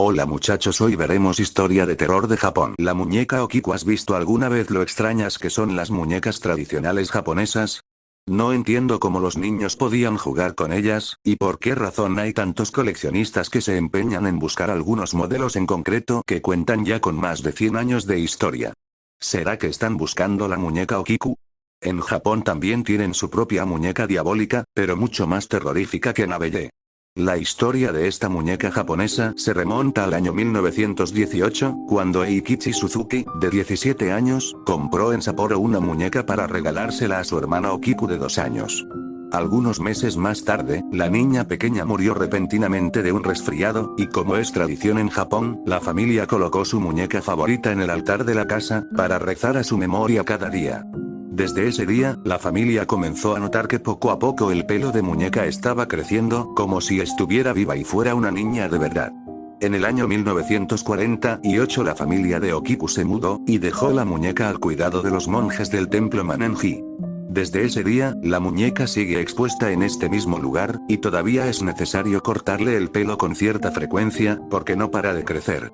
Hola muchachos, hoy veremos historia de terror de Japón. La muñeca Okiku, ¿has visto alguna vez lo extrañas que son las muñecas tradicionales japonesas? No entiendo cómo los niños podían jugar con ellas, y por qué razón hay tantos coleccionistas que se empeñan en buscar algunos modelos en concreto que cuentan ya con más de 100 años de historia. ¿Será que están buscando la muñeca Okiku? En Japón también tienen su propia muñeca diabólica, pero mucho más terrorífica que Annabelle. La historia de esta muñeca japonesa se remonta al año 1918, cuando Eikichi Suzuki, de 17 años, compró en Sapporo una muñeca para regalársela a su hermana Okiku de 2 años. Algunos meses más tarde, la niña pequeña murió repentinamente de un resfriado, y como es tradición en Japón, la familia colocó su muñeca favorita en el altar de la casa, para rezar a su memoria cada día. Desde ese día, la familia comenzó a notar que poco a poco el pelo de muñeca estaba creciendo, como si estuviera viva y fuera una niña de verdad. En el año 1948 la familia de Okiku se mudó, y dejó la muñeca al cuidado de los monjes del templo Manenji. Desde ese día, la muñeca sigue expuesta en este mismo lugar, y todavía es necesario cortarle el pelo con cierta frecuencia, porque no para de crecer.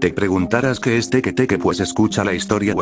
Te preguntarás qué es Teke, pues escucha la historia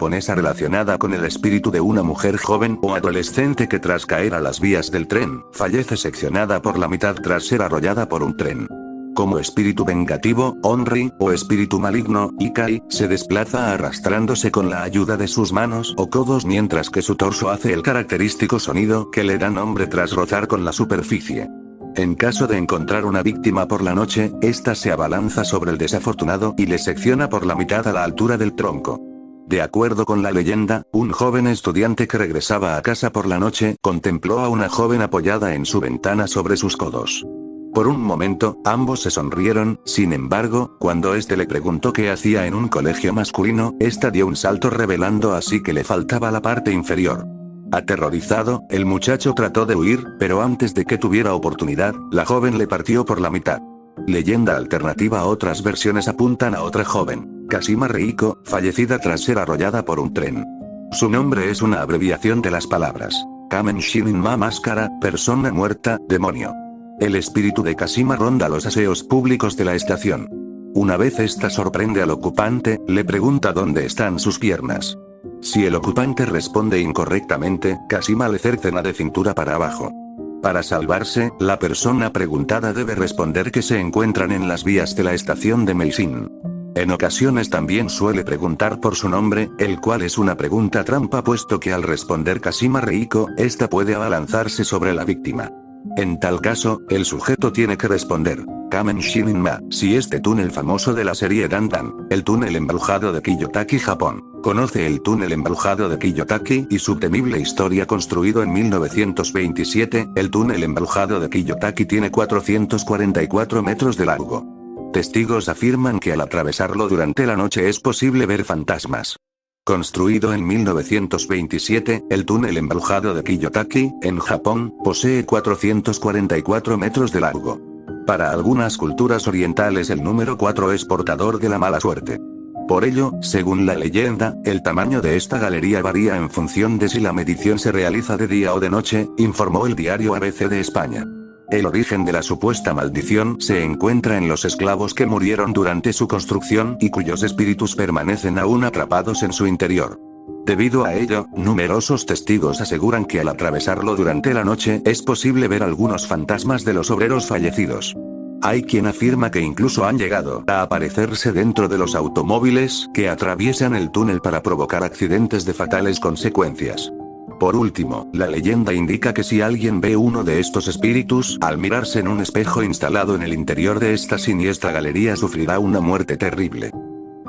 japonesa relacionada con el espíritu de una mujer joven o adolescente que tras caer a las vías del tren, fallece seccionada por la mitad tras ser arrollada por un tren. Como espíritu vengativo, Onri, o espíritu maligno, Ikai, se desplaza arrastrándose con la ayuda de sus manos o codos mientras que su torso hace el característico sonido que le da nombre tras rozar con la superficie. En caso de encontrar una víctima por la noche, ésta se abalanza sobre el desafortunado y le secciona por la mitad a la altura del tronco. De acuerdo con la leyenda, un joven estudiante que regresaba a casa por la noche contempló a una joven apoyada en su ventana sobre sus codos. Por un momento, ambos se sonrieron, sin embargo, cuando este le preguntó qué hacía en un colegio masculino, esta dio un salto revelando así que le faltaba la parte inferior. Aterrorizado, el muchacho trató de huir, pero antes de que tuviera oportunidad, la joven le partió por la mitad. Leyenda alternativa: otras versiones apuntan a otra joven, Kashima Reiko, fallecida tras ser arrollada por un tren. Su nombre es una abreviación de las palabras Kamen Shinin Ma, máscara, persona muerta, demonio. El espíritu de Kashima ronda los aseos públicos de la estación. Una vez esta sorprende al ocupante, le pregunta dónde están sus piernas. Si el ocupante responde incorrectamente, Kashima le cercena de cintura para abajo. Para salvarse, la persona preguntada debe responder que se encuentran en las vías de la estación de Meishin. En ocasiones también suele preguntar por su nombre, el cual es una pregunta trampa puesto que al responder Kashima Reiko, esta puede abalanzarse sobre la víctima. En tal caso, el sujeto tiene que responder, Kamen Shinin Ma, si este túnel famoso de la serie Dandan, el túnel embrujado de Kiyotaki, Japón. Conoce el túnel embrujado de Kiyotaki y su temible historia. Construido en 1927, el túnel embrujado de Kiyotaki tiene 444 metros de largo. Testigos afirman que al atravesarlo durante la noche es posible ver fantasmas. Construido en 1927, el túnel embrujado de Kiyotaki, en Japón, posee 444 metros de largo. Para algunas culturas orientales el número 4 es portador de la mala suerte. Por ello, según la leyenda, el tamaño de esta galería varía en función de si la medición se realiza de día o de noche, informó el diario ABC de España. El origen de la supuesta maldición se encuentra en los esclavos que murieron durante su construcción y cuyos espíritus permanecen aún atrapados en su interior. Debido a ello, numerosos testigos aseguran que al atravesarlo durante la noche es posible ver algunos fantasmas de los obreros fallecidos. Hay quien afirma que incluso han llegado a aparecerse dentro de los automóviles que atraviesan el túnel para provocar accidentes de fatales consecuencias. Por último, la leyenda indica que si alguien ve uno de estos espíritus, al mirarse en un espejo instalado en el interior de esta siniestra galería sufrirá una muerte terrible.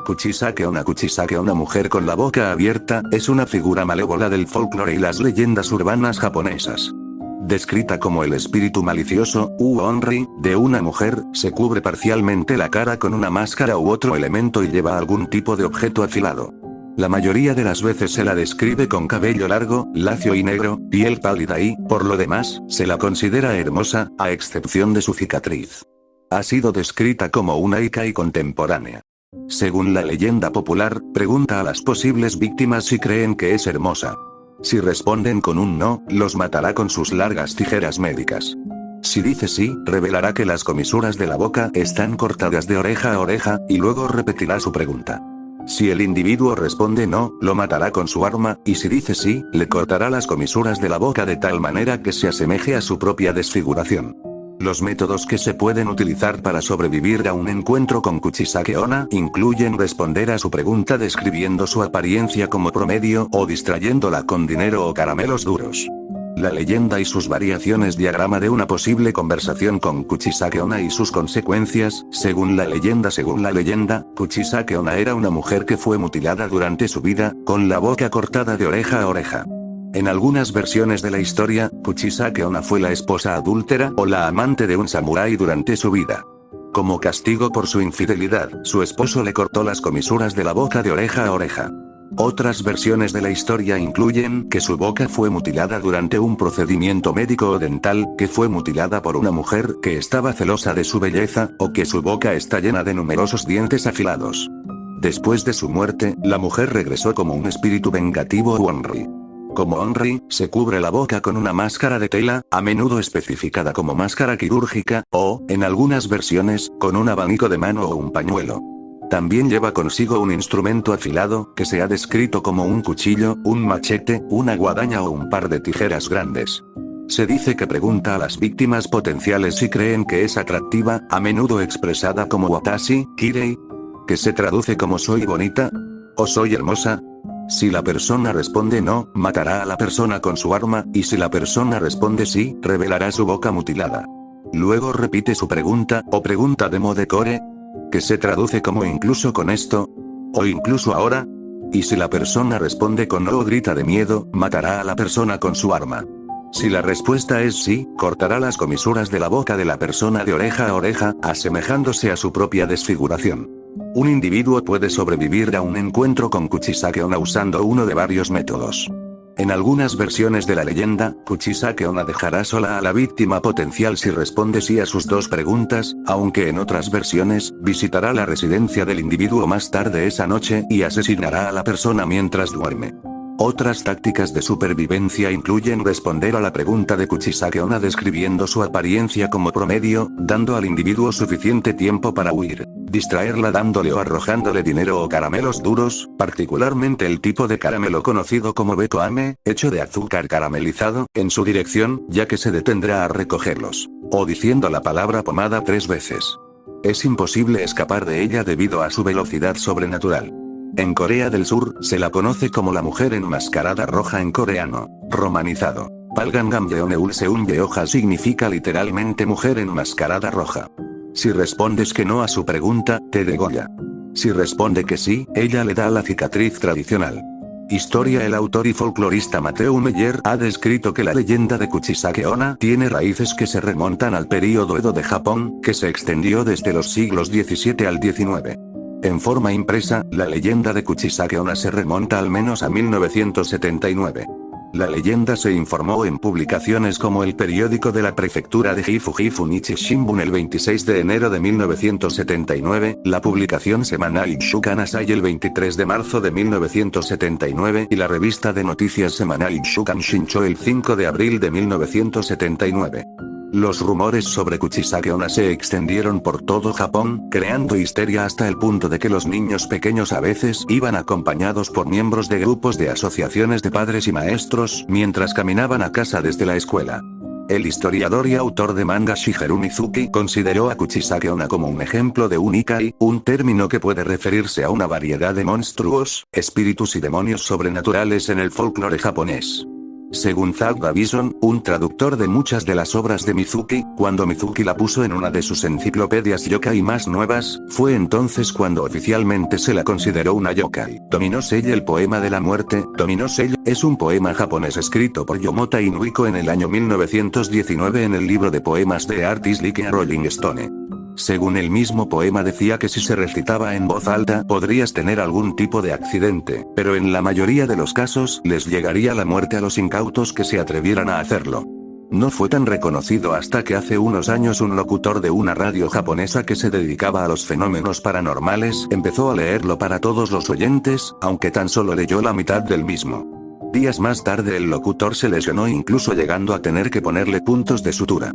Kuchisake Kuchisake, una mujer con la boca abierta, es una figura malévola del folclore y las leyendas urbanas japonesas. Descrita como el espíritu malicioso, Onri, de una mujer, se cubre parcialmente la cara con una máscara u otro elemento y lleva algún tipo de objeto afilado. La mayoría de las veces se la describe con cabello largo, lacio y negro, piel pálida y, por lo demás, se la considera hermosa, a excepción de su cicatriz. Ha sido descrita como una Ikai contemporánea. Según la leyenda popular, pregunta a las posibles víctimas si creen que es hermosa. Si responden con un no, los matará con sus largas tijeras médicas. Si dice sí, revelará que las comisuras de la boca están cortadas de oreja a oreja, y luego repetirá su pregunta. Si el individuo responde no, lo matará con su arma, y si dice sí, le cortará las comisuras de la boca de tal manera que se asemeje a su propia desfiguración. Los métodos que se pueden utilizar para sobrevivir a un encuentro con Kuchisake Onna incluyen responder a su pregunta describiendo su apariencia como promedio o distrayéndola con dinero o caramelos duros. La leyenda y sus variaciones. Diagrama de una posible conversación con Kuchisake Onna y sus consecuencias. Según la leyenda, Kuchisake Onna era una mujer que fue mutilada durante su vida, con la boca cortada de oreja a oreja. En algunas versiones de la historia, Kuchisake Onna fue la esposa adúltera o la amante de un samurái durante su vida. Como castigo por su infidelidad, su esposo le cortó las comisuras de la boca de oreja a oreja. Otras versiones de la historia incluyen que su boca fue mutilada durante un procedimiento médico o dental, que fue mutilada por una mujer que estaba celosa de su belleza, o que su boca está llena de numerosos dientes afilados. Después de su muerte, la mujer regresó como un espíritu vengativo o Onri. Como Onri, se cubre la boca con una máscara de tela, a menudo especificada como máscara quirúrgica, o, en algunas versiones, con un abanico de mano o un pañuelo. También lleva consigo un instrumento afilado, que se ha descrito como un cuchillo, un machete, una guadaña o un par de tijeras grandes. Se dice que pregunta a las víctimas potenciales si creen que es atractiva, a menudo expresada como watashi, kirei, que se traduce como soy bonita, o soy hermosa. Si la persona responde no, matará a la persona con su arma, y si la persona responde sí, revelará su boca mutilada. Luego repite su pregunta, o pregunta de modecore, que se traduce como incluso con esto, o incluso ahora. Y si la persona responde con no o grita de miedo, matará a la persona con su arma. Si la respuesta es sí, cortará las comisuras de la boca de la persona de oreja a oreja, asemejándose a su propia desfiguración. Un individuo puede sobrevivir a un encuentro con Kuchisake Onna usando uno de varios métodos. En algunas versiones de la leyenda, Kuchisake Onna dejará sola a la víctima potencial si responde sí a sus dos preguntas, aunque en otras versiones, visitará la residencia del individuo más tarde esa noche y asesinará a la persona mientras duerme. Otras tácticas de supervivencia incluyen responder a la pregunta de Kuchisake Onna describiendo su apariencia como promedio, dando al individuo suficiente tiempo para huir, distraerla dándole o arrojándole dinero o caramelos duros, particularmente el tipo de caramelo conocido como bekoame, hecho de azúcar caramelizado, en su dirección, ya que se detendrá a recogerlos, o diciendo la palabra pomada 3 veces. Es imposible escapar de ella debido a su velocidad sobrenatural. En Corea del Sur, se la conoce como la mujer enmascarada roja en coreano, romanizado. Palgangamyeoneuseunyeoja significa literalmente mujer enmascarada roja. Si respondes que no a su pregunta, te degolla. Si responde que sí, ella le da la cicatriz tradicional. Historia. El autor y folclorista Matthew Meyer ha descrito que la leyenda de Kuchisake Onna tiene raíces que se remontan al período Edo de Japón, que se extendió desde los siglos XVII al XIX. En forma impresa, la leyenda de Kuchisake Onna se remonta al menos a 1979. La leyenda se informó en publicaciones como el periódico de la prefectura de Gifu Nichi Shimbun el 26 de enero de 1979, la publicación semanal Shukan Asai el 23 de marzo de 1979 y la revista de noticias semanal Shukan Shincho el 5 de abril de 1979. Los rumores sobre Kuchisake Onna se extendieron por todo Japón, creando histeria hasta el punto de que los niños pequeños a veces iban acompañados por miembros de grupos de asociaciones de padres y maestros mientras caminaban a casa desde la escuela. El historiador y autor de manga Shigeru Mizuki consideró a Kuchisake Onna como un ejemplo de un ikai, un término que puede referirse a una variedad de monstruos, espíritus y demonios sobrenaturales en el folclore japonés. Según Zach Davison, un traductor de muchas de las obras de Mizuki, cuando Mizuki la puso en una de sus enciclopedias yokai más nuevas, fue entonces cuando oficialmente se la consideró una yokai. Domino Sei. El poema de la muerte. Domino Sei es un poema japonés escrito por Yomota Inuiko en el año 1919 en el libro de poemas de Artist Like a Rolling Stone. Según el mismo poema decía que si se recitaba en voz alta podrías tener algún tipo de accidente, pero en la mayoría de los casos les llegaría la muerte a los incautos que se atrevieran a hacerlo. No fue tan reconocido hasta que hace unos años un locutor de una radio japonesa que se dedicaba a los fenómenos paranormales empezó a leerlo para todos los oyentes, aunque tan solo leyó la mitad del mismo. Días más tarde el locutor se lesionó incluso llegando a tener que ponerle puntos de sutura.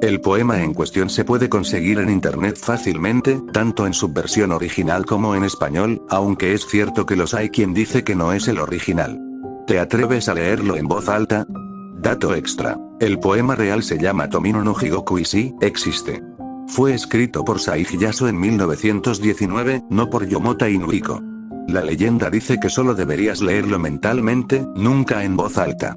El poema en cuestión se puede conseguir en internet fácilmente, tanto en su versión original como en español, aunque es cierto que hay quien dice que no es el original. ¿Te atreves a leerlo en voz alta? Dato extra. El poema real se llama Tomino no Higoku y sí, existe. Fue escrito por Saigi Yaso en 1919, no por Yomota Inuiko. La leyenda dice que solo deberías leerlo mentalmente, nunca en voz alta.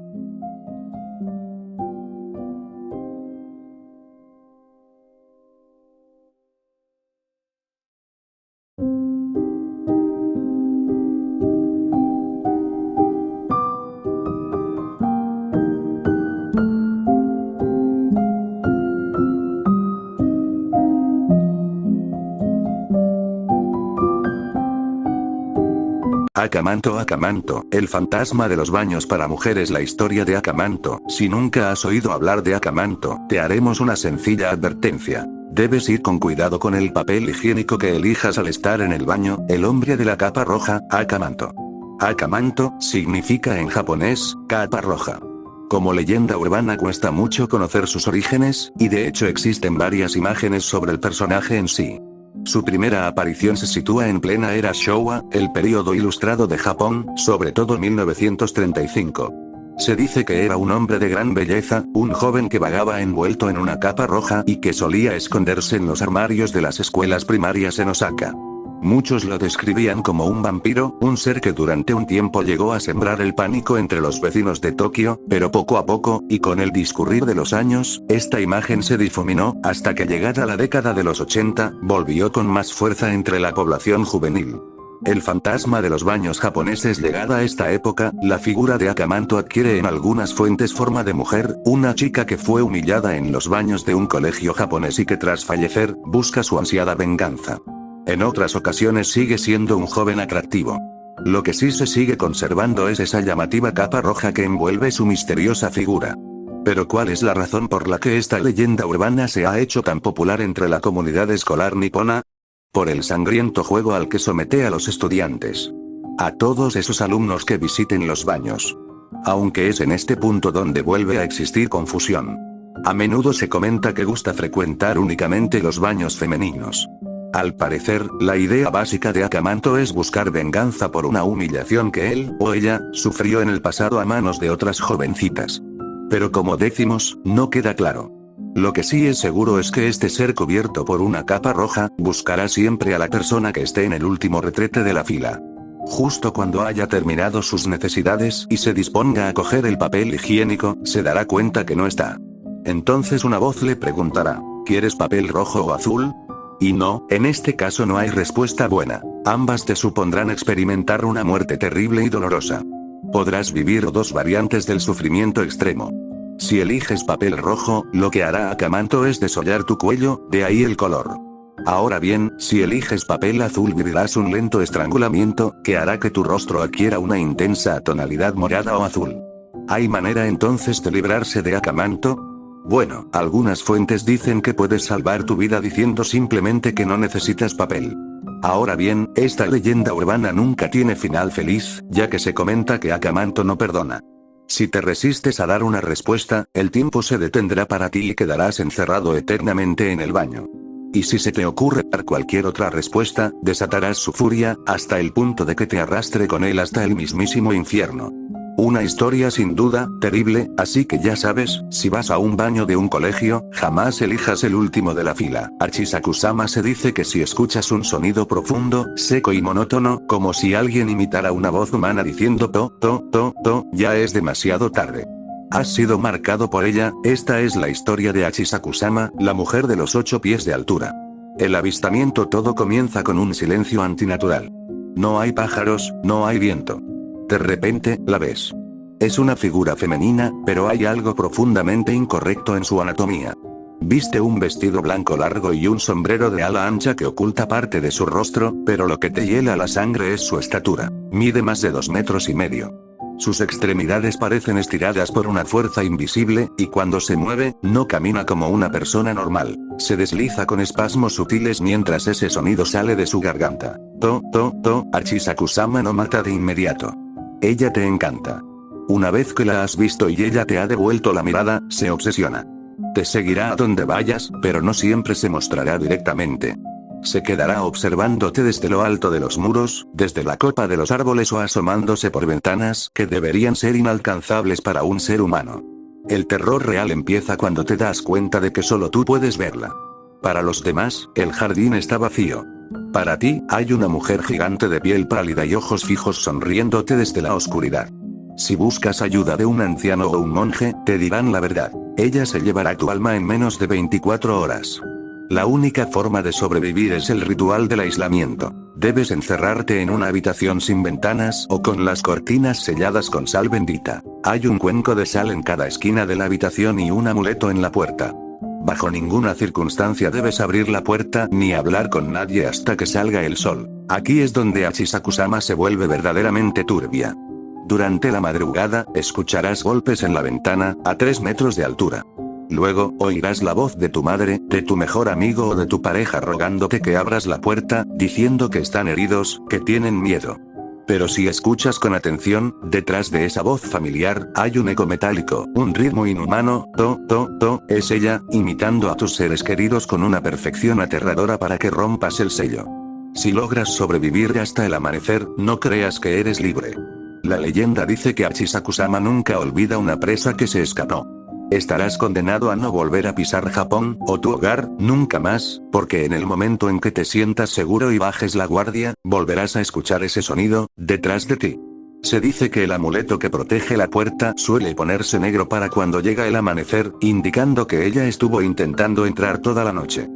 Akamanto Akamanto, el fantasma de los baños para mujeres. La historia de Akamanto. Si nunca has oído hablar de Akamanto, te haremos una sencilla advertencia. Debes ir con cuidado con el papel higiénico que elijas al estar en el baño. El hombre de la capa roja, Akamanto. Akamanto, significa en japonés, capa roja. Como leyenda urbana cuesta mucho conocer sus orígenes, y de hecho existen varias imágenes sobre el personaje en sí. Su primera aparición se sitúa en plena era Showa, el período ilustrado de Japón, sobre todo 1935. Se dice que era un hombre de gran belleza, un joven que vagaba envuelto en una capa roja y que solía esconderse en los armarios de las escuelas primarias en Osaka. Muchos lo describían como un vampiro, un ser que durante un tiempo llegó a sembrar el pánico entre los vecinos de Tokio, pero poco a poco, y con el discurrir de los años, esta imagen se difuminó, hasta que llegada la década de los 80, volvió con más fuerza entre la población juvenil. El fantasma de los baños japoneses. Llegada a esta época, la figura de Akamanto adquiere en algunas fuentes forma de mujer, una chica que fue humillada en los baños de un colegio japonés y que tras fallecer, busca su ansiada venganza. En otras ocasiones sigue siendo un joven atractivo. Lo que sí se sigue conservando es esa llamativa capa roja que envuelve su misteriosa figura. Pero ¿cuál es la razón por la que esta leyenda urbana se ha hecho tan popular entre la comunidad escolar nipona? Por el sangriento juego al que somete a los estudiantes. A todos esos alumnos que visiten los baños. Aunque es en este punto donde vuelve a existir confusión. A menudo se comenta que gusta frecuentar únicamente los baños femeninos. Al parecer, la idea básica de Akamanto es buscar venganza por una humillación que él, o ella, sufrió en el pasado a manos de otras jovencitas. Pero como decimos, no queda claro. Lo que sí es seguro es que este ser cubierto por una capa roja, buscará siempre a la persona que esté en el último retrete de la fila. Justo cuando haya terminado sus necesidades y se disponga a coger el papel higiénico, se dará cuenta que no está. Entonces una voz le preguntará, ¿quieres papel rojo o azul? Y no, en este caso no hay respuesta buena. Ambas te supondrán experimentar una muerte terrible y dolorosa. Podrás vivir dos variantes del sufrimiento extremo. Si eliges papel rojo, lo que hará Akamanto es desollar tu cuello, de ahí el color. Ahora bien, si eliges papel azul vivirás un lento estrangulamiento, que hará que tu rostro adquiera una intensa tonalidad morada o azul. ¿Hay manera entonces de librarse de Akamanto? Bueno, algunas fuentes dicen que puedes salvar tu vida diciendo simplemente que no necesitas papel. Ahora bien, esta leyenda urbana nunca tiene final feliz, ya que se comenta que Akamanto no perdona. Si te resistes a dar una respuesta, el tiempo se detendrá para ti y quedarás encerrado eternamente en el baño. Y si se te ocurre dar cualquier otra respuesta, desatarás su furia, hasta el punto de que te arrastre con él hasta el mismísimo infierno. Una historia sin duda, terrible, así que ya sabes, si vas a un baño de un colegio, jamás elijas el último de la fila. Achisaku-sama se dice que si escuchas un sonido profundo, seco y monótono, como si alguien imitara una voz humana diciendo to, to, to, to, ya es demasiado tarde. Has sido marcado por ella. Esta es la historia de Achisaku-sama, la mujer de los 8 pies de altura. El avistamiento. Todo comienza con un silencio antinatural. No hay pájaros, no hay viento. De repente, la ves. Es una figura femenina, pero hay algo profundamente incorrecto en su anatomía. Viste un vestido blanco largo y un sombrero de ala ancha que oculta parte de su rostro, pero lo que te hiela la sangre es su estatura. Mide más de 2,5 metros. Sus extremidades parecen estiradas por una fuerza invisible, y cuando se mueve, no camina como una persona normal. Se desliza con espasmos sutiles mientras ese sonido sale de su garganta. To, to, to, Achisaku-sama no mata de inmediato. Ella te encanta. Una vez que la has visto y ella te ha devuelto la mirada, se obsesiona. Te seguirá a donde vayas, pero no siempre se mostrará directamente. Se quedará observándote desde lo alto de los muros, desde la copa de los árboles o asomándose por ventanas que deberían ser inalcanzables para un ser humano. El terror real empieza cuando te das cuenta de que solo tú puedes verla. Para los demás, el jardín está vacío. Para ti, hay una mujer gigante de piel pálida y ojos fijos sonriéndote desde la oscuridad. Si buscas ayuda de un anciano o un monje, te dirán la verdad. Ella se llevará tu alma en menos de 24 horas. La única forma de sobrevivir es el ritual del aislamiento. Debes encerrarte en una habitación sin ventanas o con las cortinas selladas con sal bendita. Hay un cuenco de sal en cada esquina de la habitación y un amuleto en la puerta. Bajo ninguna circunstancia debes abrir la puerta ni hablar con nadie hasta que salga el sol. Aquí es donde Achisakusama se vuelve verdaderamente turbia. Durante la madrugada, escucharás golpes en la ventana, a 3 metros de altura. Luego, oirás la voz de tu madre, de tu mejor amigo o de tu pareja rogándote que abras la puerta, diciendo que están heridos, que tienen miedo. Pero si escuchas con atención, detrás de esa voz familiar, hay un eco metálico, un ritmo inhumano, es ella, imitando a tus seres queridos con una perfección aterradora para que rompas el sello. Si logras sobrevivir hasta el amanecer, no creas que eres libre. La leyenda dice que Achisakusama nunca olvida una presa que se escapó. Estarás condenado a no volver a pisar Japón, o tu hogar, nunca más, porque en el momento en que te sientas seguro y bajes la guardia, volverás a escuchar ese sonido, detrás de ti. Se dice que el amuleto que protege la puerta suele ponerse negro para cuando llega el amanecer, indicando que ella estuvo intentando entrar toda la noche.